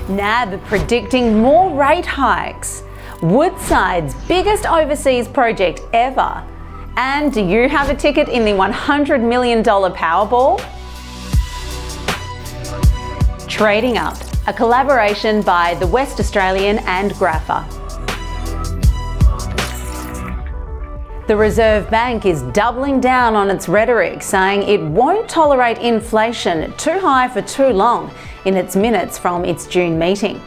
NAB predicting more rate hikes. Woodside's biggest overseas project ever. And do you have a ticket in the $100 million Powerball? Trading Up, a collaboration by The West Australian and Grapher. The Reserve Bank is doubling down on its rhetoric, saying it won't tolerate inflation too high for too long in its minutes from its June meeting.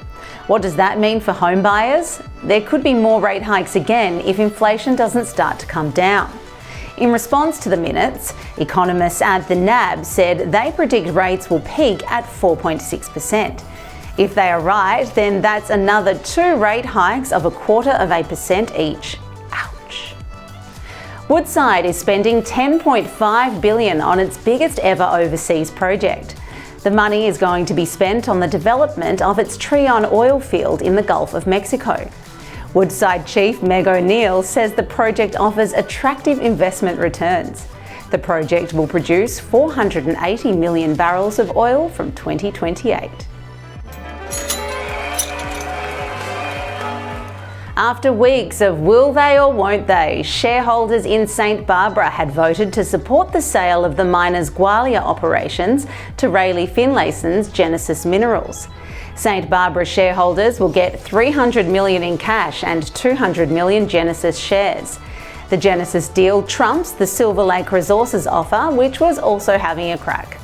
What does that mean for home buyers? There could be more rate hikes again if inflation doesn't start to come down. In response to the minutes, economists at the NAB said they predict rates will peak at 4.6%. If they are right, then that's another 2 rate hikes of 0.25% each. Ouch. Woodside is spending $10.5 billion on its biggest ever overseas project. The money is going to be spent on the development of its Trion oil field in the Gulf of Mexico. Woodside chief Meg O'Neill says the project offers attractive investment returns. The project will produce 480 million barrels of oil from 2028. After weeks of will they or won't they, shareholders in St Barbara had voted to support the sale of the miners' Gwalia operations to Rayleigh Finlayson's Genesis Minerals. St Barbara shareholders will get $300 million in cash and 200 million Genesis shares. The Genesis deal trumps the Silver Lake Resources offer, which was also having a crack.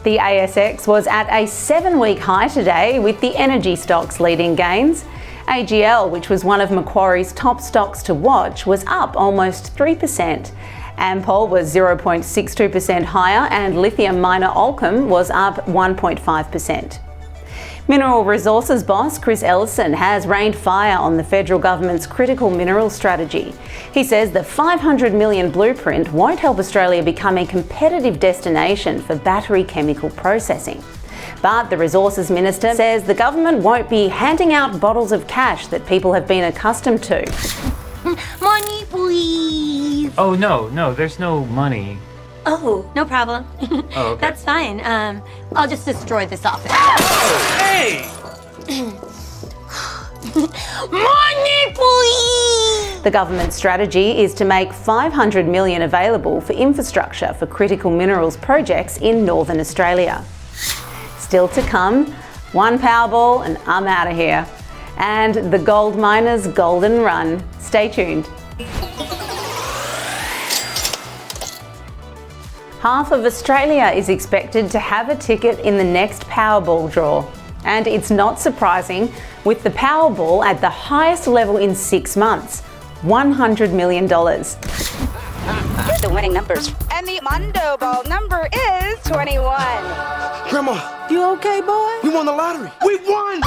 The ASX was at a 7-week high today, with the energy stocks leading gains. AGL, which was one of Macquarie's top stocks to watch, was up almost 3%. Ampol was 0.62% higher, and lithium miner Allkem was up 1.5%. Mineral Resources boss Chris Ellison has rained fire on the federal government's critical mineral strategy. He says the $500 million blueprint won't help Australia become a competitive destination for battery chemical processing. But the Resources Minister says the government won't be handing out bottles of cash that people have been accustomed to. Money, please. Oh, no, there's no money. Oh, no problem. Oh, okay. That's fine. I'll just destroy this office. Oh, hey! Money, please! The government's strategy is to make $500 million available for infrastructure for critical minerals projects in Northern Australia. Still to come, one Powerball and I'm out of here. And the gold miners' golden run. Stay tuned. Half of Australia is expected to have a ticket in the next Powerball draw. And it's not surprising, with the Powerball at the highest level in 6 months, $100 million. The winning numbers. And the Mondo Ball number is 21. Grandma, you okay, boy? We won the lottery. We won!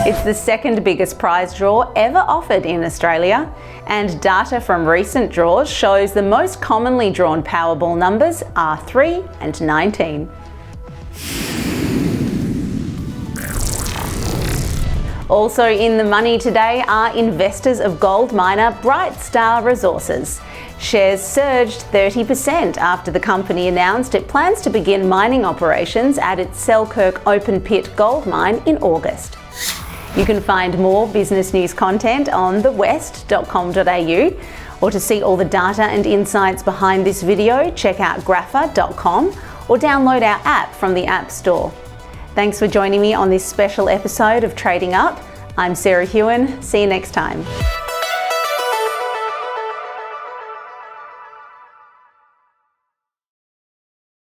It's the second biggest prize draw ever offered in Australia, and data from recent draws shows the most commonly drawn Powerball numbers are 3 and 19. Also in the money today are investors of gold miner Brightstar Resources. Shares surged 30% after the company announced it plans to begin mining operations at its Selkirk open pit gold mine in August. You can find more business news content on thewest.com.au, or to see all the data and insights behind this video, check out grapher.com or download our app from the App Store. Thanks for joining me on this special episode of Trading Up. I'm Sarah Hughan. See you next time.